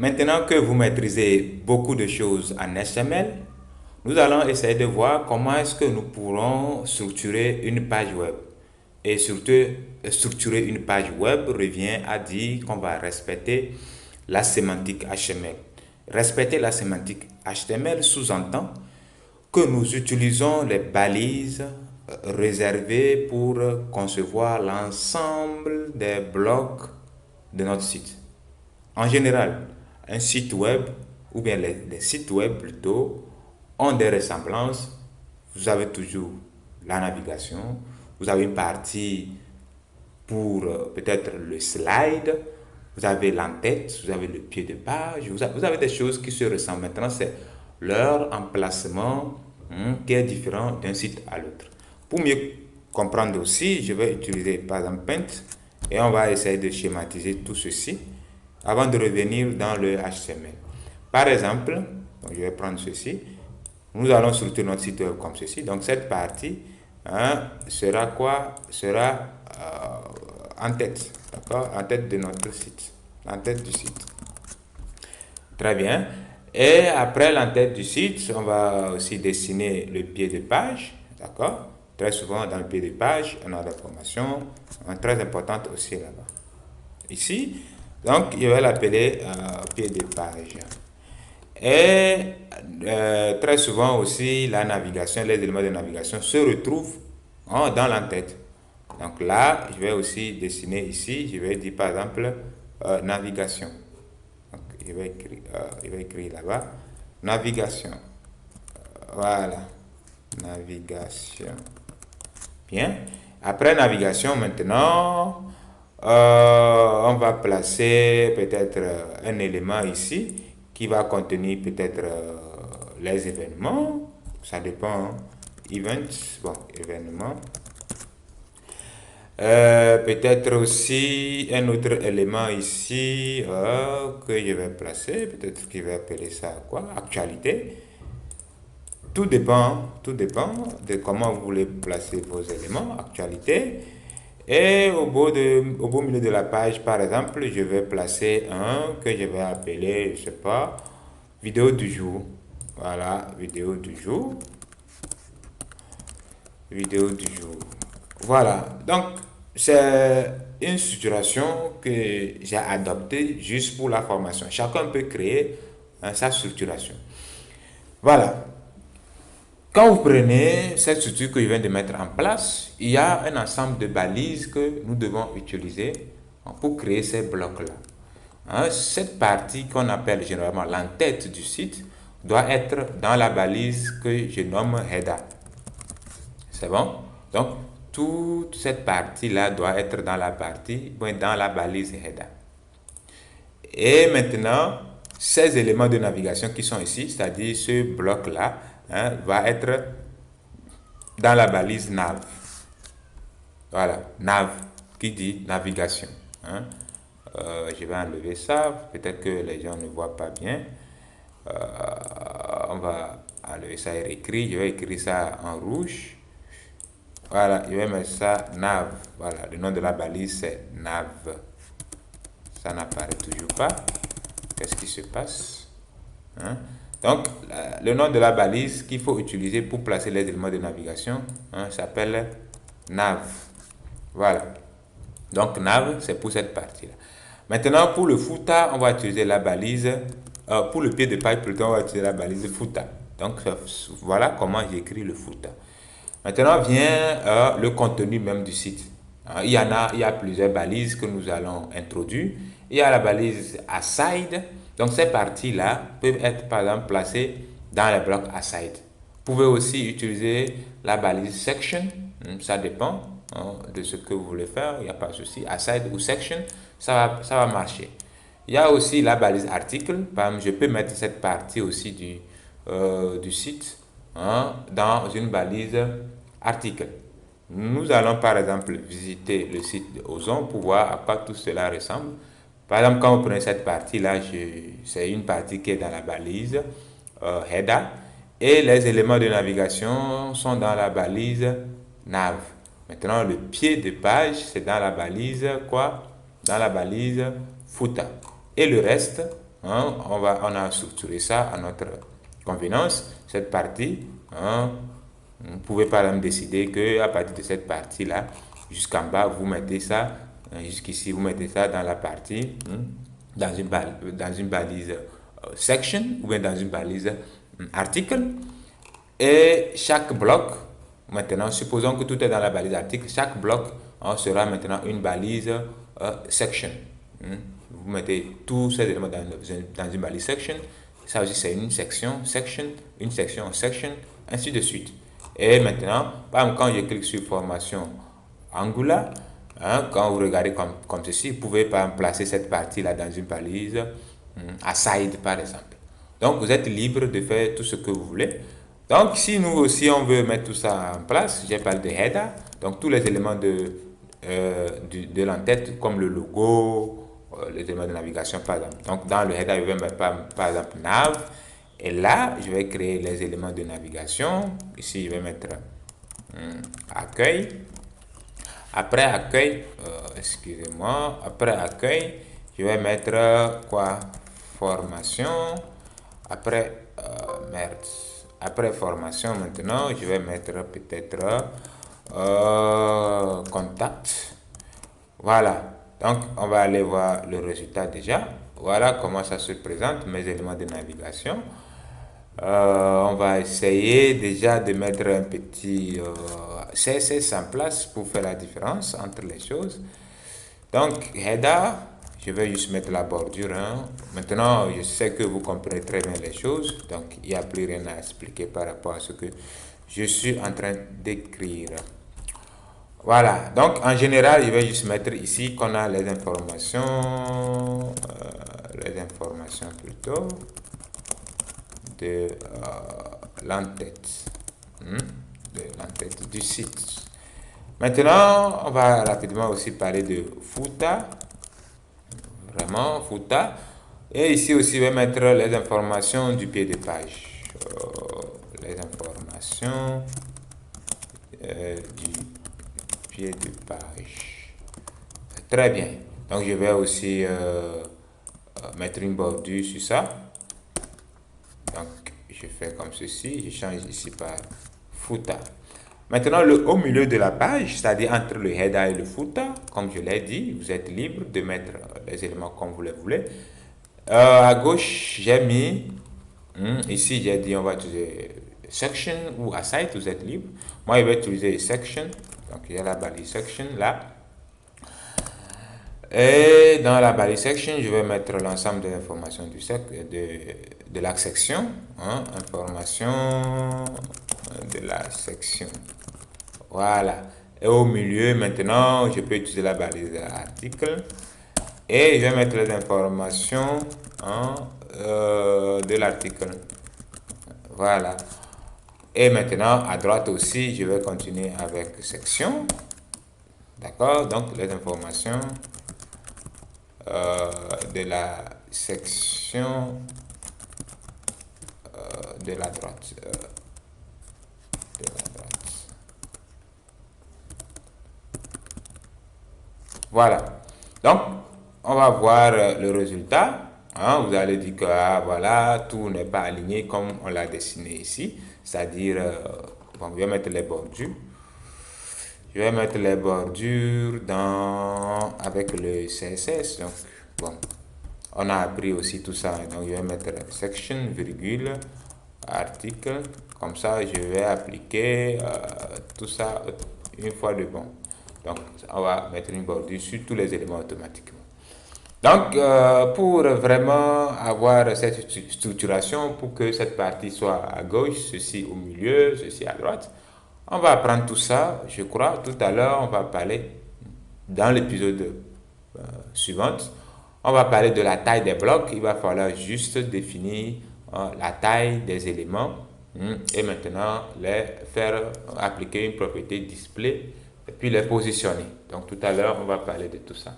Maintenant que vous maîtrisez beaucoup de choses en HTML, nous allons essayer de voir comment est-ce que nous pourrons structurer une page web. Et surtout, structurer une page web revient à dire qu'on va respecter la sémantique HTML. Respecter la sémantique HTML sous-entend que nous utilisons les balises réservées pour concevoir l'ensemble des blocs de notre site. En général, un site web, ou bien les sites web plutôt, ont des ressemblances. Vous avez toujours la navigation, vous avez une partie pour peut-être le slide, vous avez l'entête, vous avez le pied de page, vous avez des choses qui se ressemblent. Maintenant, c'est leur emplacement qui est différent d'un site à l'autre. Pour mieux comprendre aussi, je vais utiliser par exemple Paint et on va essayer de schématiser tout ceci avant de revenir dans le HTML. Par exemple, donc je vais prendre ceci. Nous allons structurer notre site web comme ceci. Donc cette partie sera quoi? Sera en tête, d'accord? En tête de notre site, en tête du site. Très bien. Et après l'entête du site, on va aussi dessiner le pied de page, d'accord? Très souvent dans le pied de page, on a l'information très importante aussi là-bas. Ici, donc je vais l'appeler pied de page. Et très souvent aussi, la navigation, les éléments de navigation se retrouvent dans l'entête. Donc là, je vais aussi dessiner ici, je vais dire par exemple navigation. Donc, je vais écrire là-bas navigation. Voilà, navigation. Bien. Après navigation, maintenant, on va placer peut-être un élément ici qui va contenir peut-être les événements. Ça dépend. Hein. Events, bon, événements. Peut-être aussi un autre élément ici que je vais placer. Peut-être que je vais appeler ça quoi? Actualité. Tout dépend de comment vous voulez placer vos éléments, actualité. Et au beau milieu de la page, par exemple, je vais placer un que je vais appeler, je sais pas, vidéo du jour. Voilà, vidéo du jour. Vidéo du jour. Voilà, donc c'est une structuration que j'ai adoptée juste pour la formation. Chacun peut créer sa structuration. Voilà. Quand vous prenez cette structure que je viens de mettre en place, il y a un ensemble de balises que nous devons utiliser pour créer ces blocs-là. Cette partie qu'on appelle généralement l'entête du site doit être dans la balise que je nomme header. C'est bon? Donc, toute cette partie-là doit être dans dans la balise header. Et maintenant, ces éléments de navigation qui sont ici, c'est-à-dire ce bloc-là, va être dans la balise nav. Voilà, nav qui dit navigation. Je vais enlever ça, peut-être que les gens ne voient pas bien. On va enlever ça et réécrire. Je vais écrire ça en rouge. Voilà, je vais mettre ça nav. Voilà, le nom de la balise c'est nav. Ça n'apparaît toujours pas. Qu'est-ce qui se passe? Donc, le nom de la balise qu'il faut utiliser pour placer les éléments de navigation s'appelle nav. Voilà. Donc, nav, c'est pour cette partie-là. Maintenant, pour le footer, on va utiliser la balise. Pour le pied de page, plutôt, on va utiliser la balise footer. Donc, voilà comment j'écris le footer. Maintenant vient le contenu même du site. Il y a plusieurs balises que nous allons introduire. Il y a la balise aside. Donc ces parties-là peuvent être par exemple placées dans les blocs aside. Vous pouvez aussi utiliser la balise section. Ça dépend de ce que vous voulez faire. Il n'y a pas de souci. Aside ou section, ça va marcher. Il y a aussi la balise article. Par exemple, je peux mettre cette partie aussi du site dans une balise article. Nous allons par exemple visiter le site de Ozon pour voir à quoi tout cela ressemble. Par exemple, quand vous prenez cette partie-là, c'est une partie qui est dans la balise header et les éléments de navigation sont dans la balise nav. Maintenant, le pied de page, c'est dans la balise quoi? Dans la balise footer. Et le reste, on a structuré ça à notre convenance, cette partie. Vous pouvez par exemple décider que à partir de cette partie-là, jusqu'en bas, vous mettez ça, jusqu'ici, vous mettez ça dans la partie, dans une balise section ou bien dans une balise article. Et chaque bloc, maintenant, supposons que tout est dans la balise article, chaque bloc sera maintenant une balise section. Vous mettez tous ces éléments dans une balise section. Ça aussi, c'est une section, une section, ainsi de suite. Et maintenant, par exemple, quand je clique sur formation Angular, quand vous regardez comme ceci, vous pouvez par exemple placer cette partie-là dans une balise aside, par exemple. Donc, vous êtes libre de faire tout ce que vous voulez. Donc, si nous aussi, on veut mettre tout ça en place, j'ai parlé de header. Donc, tous les éléments de l'entête, comme le logo, les éléments de navigation, par exemple. Donc, dans le header, je vais mettre par exemple nav. Et là, je vais créer les éléments de navigation. Ici, je vais mettre accueil. Après accueil, excusez-moi, après accueil, je vais mettre quoi? Formation. Après, merde. Après formation, maintenant, je vais mettre peut-être contact. Voilà. Donc, on va aller voir le résultat déjà. Voilà comment ça se présente, mes éléments de navigation. On va essayer déjà de mettre un petit CSS en place pour faire la différence entre les choses. Donc, header, je vais juste mettre la bordure. Maintenant, je sais que vous comprenez très bien les choses. Donc, il n'y a plus rien à expliquer par rapport à ce que je suis en train d'écrire. Voilà. Donc, en général, je vais juste mettre ici qu'on a les informations plutôt de l'entête du site. Maintenant, on va rapidement aussi parler de footer. Vraiment, footer. Et ici aussi, je vais mettre les informations du pied de page. Les informations du pied de page. Très bien. Donc, je vais aussi mettre une bordure sur ça. Donc, je fais comme ceci. Je change ici par footer. Maintenant, au milieu de la page, c'est-à-dire entre le header et le footer, comme je l'ai dit, vous êtes libre de mettre les éléments comme vous les voulez. À gauche, j'ai mis, ici j'ai dit on va utiliser section ou aside, vous êtes libre. Moi, je vais utiliser section. Donc, il y a la balise section là. Et dans la balise section, je vais mettre l'ensemble des informations de la section. Information de la section. Voilà. Et au milieu, maintenant, je peux utiliser la balise article. Et je vais mettre les informations de l'article. Voilà. Et maintenant, à droite aussi, je vais continuer avec section. D'accord? Donc, les informations de la section de la droite. Voilà. Donc, on va voir le résultat. Vous allez dire que voilà, tout n'est pas aligné comme on l'a dessiné ici. C'est-à-dire, bon, je vais mettre les bordures. Je vais mettre les bordures avec le CSS. Donc, bon, on a appris aussi tout ça. Donc, je vais mettre section, virgule, article. Comme ça, je vais appliquer tout ça une fois de bon. Donc, on va mettre une bordure sur tous les éléments automatiquement. Donc, pour vraiment avoir cette structuration, pour que cette partie soit à gauche, ceci au milieu, ceci à droite, on va apprendre tout ça, je crois. Tout à l'heure, on va parler, dans l'épisode suivant, on va parler de la taille des blocs. Il va falloir juste définir la taille des éléments et maintenant les faire appliquer une propriété display et puis les positionner. Donc, tout à l'heure, on va parler de tout ça.